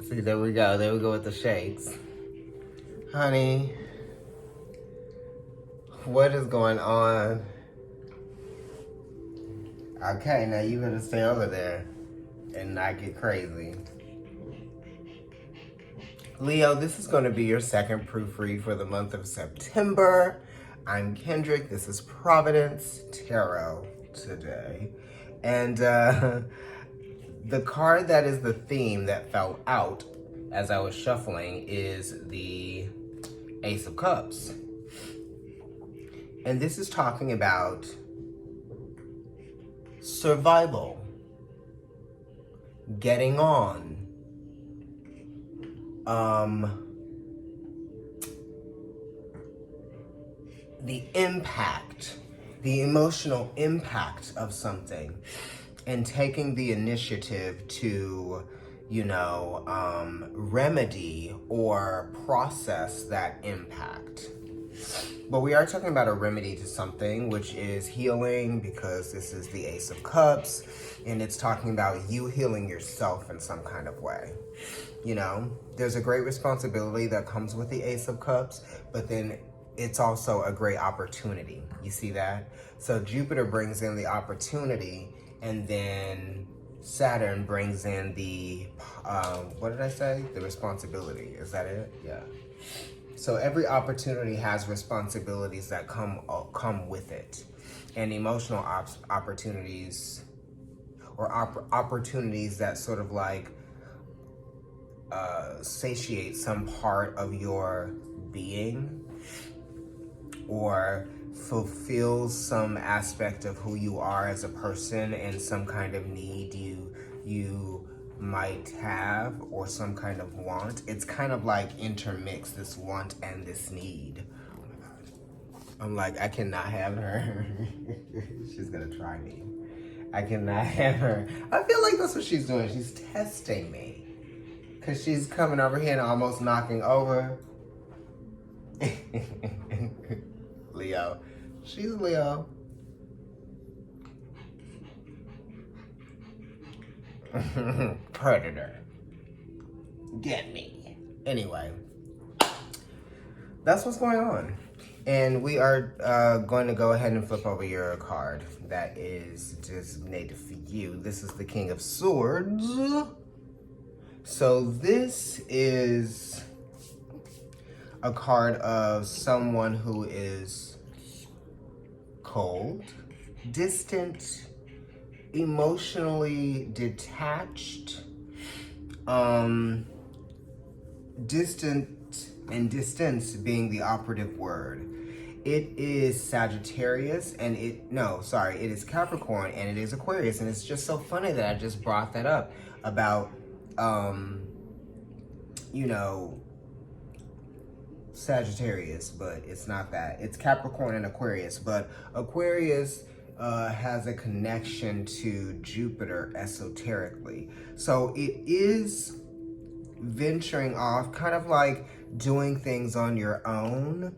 See, there we go. There we go with the shakes. Honey, what is going on? Okay, now you better stay over there and not get crazy. Leo, this is going to be your second proofread for the month of September. I'm Kendrick. This is Providence Tarot today. And the card that is the theme that fell out as I was shuffling is the Ace of Cups. And this is talking about survival, getting on, the impact, the emotional impact of something, and taking the initiative to, remedy or process that impact. But we are talking about a remedy to something, which is healing, because this is the Ace of Cups, and it's talking about you healing yourself in some kind of way. There's a great responsibility that comes with the Ace of Cups, but then it's also a great opportunity. You see that? So Jupiter brings in the opportunity, and then Saturn brings in the, what did I say? The responsibility. Is that it? Yeah. So every opportunity has responsibilities that come with it. And emotional opportunities, or opportunities that sort of like satiate some part of your being, or fulfills some aspect of who you are as a person and some kind of need you might have, or some kind of want. It's kind of like intermixed, this want and this need. Oh my God. I'm like, I cannot have her. She's gonna try me. I cannot have her. I feel like that's what she's doing. She's testing me. Cause she's coming over here and almost knocking over. Leo. She's Leo. Predator. Get me. Anyway. That's what's going on. And we are going to go ahead and flip over your card that is designated for you. This is the King of Swords. So this is a card of someone who is cold, distant, emotionally detached, distant, and distance being the operative word. It is Sagittarius, and it is Capricorn, and it is Aquarius. And it's just so funny that I just brought that up about, Sagittarius, but it's not that. It's Capricorn and Aquarius, but Aquarius has a connection to Jupiter esoterically. So it is venturing off, kind of like doing things on your own.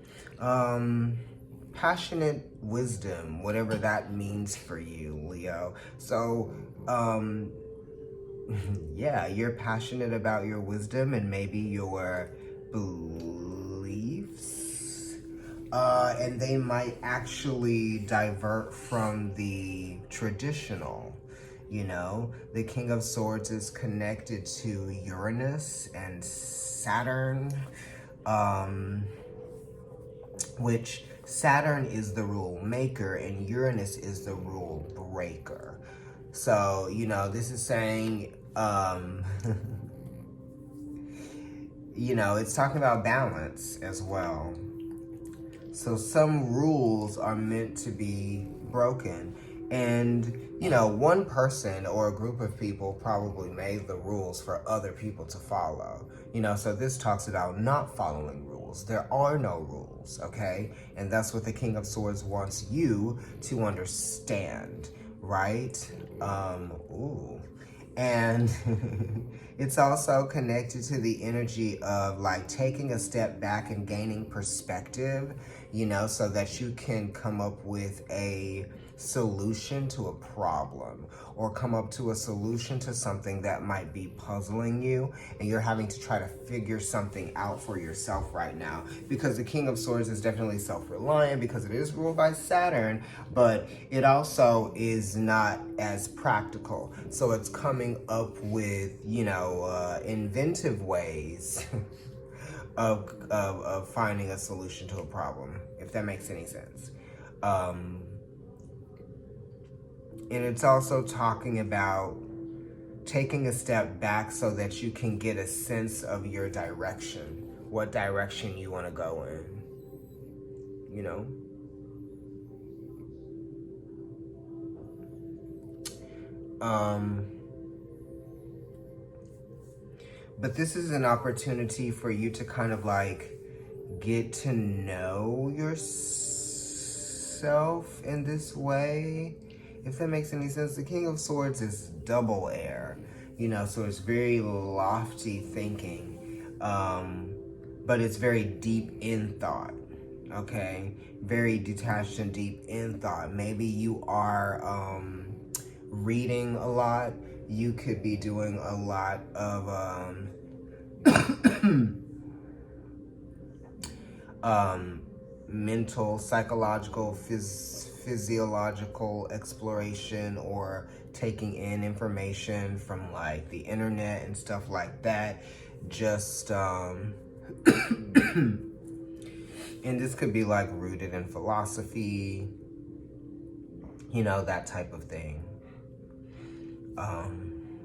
Passionate wisdom, whatever that means for you, Leo. So, yeah, you're passionate about your wisdom and maybe your beliefs, and they might actually divert from the traditional. The King of Swords is connected to Uranus and Saturn, which Saturn is the rule maker and Uranus is the rule breaker. So, this is saying, it's talking about balance as well. So some rules are meant to be broken. And, one person or a group of people probably made the rules for other people to follow. So this talks about not following rules. There are no rules, okay? And that's what the King of Swords wants you to understand, right? And it's also connected to the energy of like taking a step back and gaining perspective, so that you can come up with a solution to a problem, or come up to a solution to something that might be puzzling you, and you're having to try to figure something out for yourself right now. Because the King of Swords is definitely self-reliant because it is ruled by Saturn, but it also is not as practical. So it's coming up with, you know, inventive ways of finding a solution to a problem, if that makes any sense. And it's also talking about taking a step back so that you can get a sense of your direction, what direction you want to go in, you know? But this is an opportunity for you to kind of like get to know yourself in this way, if that makes any sense. The King of Swords is double air, you know, so it's very lofty thinking, but it's very deep in thought, okay? Very detached and deep in thought. Maybe you are reading a lot. You could be doing a lot of mental, psychological, physiological exploration, or taking in information from like the internet and stuff like that. Just and this could be like rooted in philosophy, you know, that type of thing.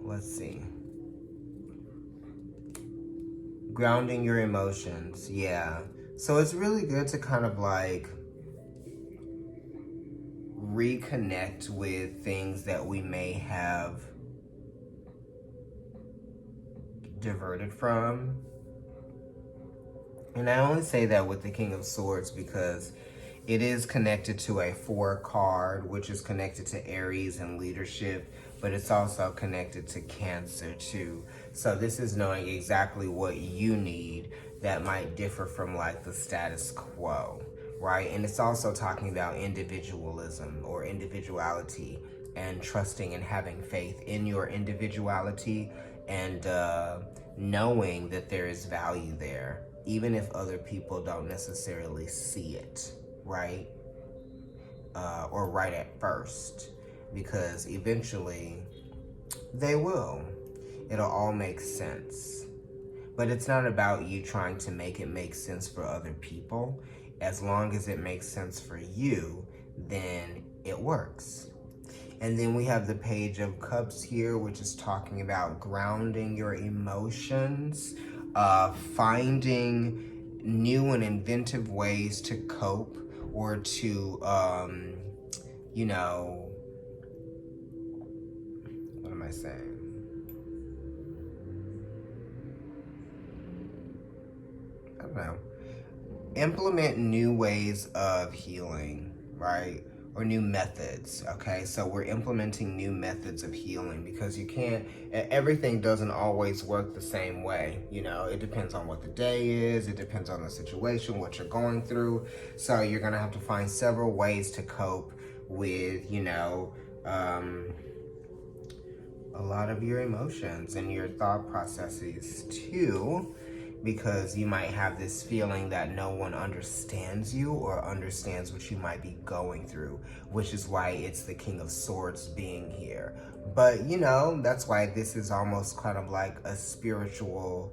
Let's see. Grounding your emotions, yeah. So it's really good to kind of like reconnect with things that we may have diverted from. And I only say that with the King of Swords because it is connected to a 4 card, which is connected to Aries and leadership, but it's also connected to Cancer too. So this is knowing exactly what you need that might differ from like the status quo, right? And it's also talking about individualism or individuality, and trusting and having faith in your individuality, and knowing that there is value there, even if other people don't necessarily see it, right? Or right at first, because eventually they will. It'll all make sense. But it's not about you trying to make it make sense for other people. As long as it makes sense for you, then it works. And then we have the Page of Cups here, which is talking about grounding your emotions, finding new and inventive ways to cope, or to, you know, what am I saying? I don't know. Implement new ways of healing, right? Or new methods, okay? So we're implementing new methods of healing because you can't, everything doesn't always work the same way, you know? It depends on what the day is, it depends on the situation, what you're going through. So you're gonna have to find several ways to cope with, you know, a lot of your emotions and your thought processes too, because you might have this feeling that no one understands you or understands what you might be going through, which is why it's the King of Swords being here. But, you know, that's why this is almost kind of like a spiritual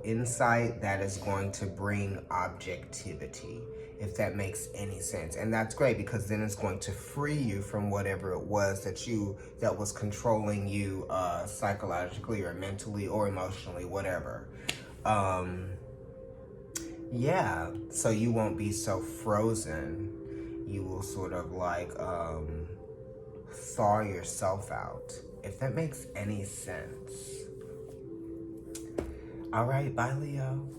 insight that is going to bring objectivity, if that makes any sense. And that's great, because then it's going to free you from whatever it was that was controlling you psychologically or mentally or emotionally, whatever. Yeah, so you won't be so frozen. You will sort of like thaw yourself out, if that makes any sense. All right, bye, Leo.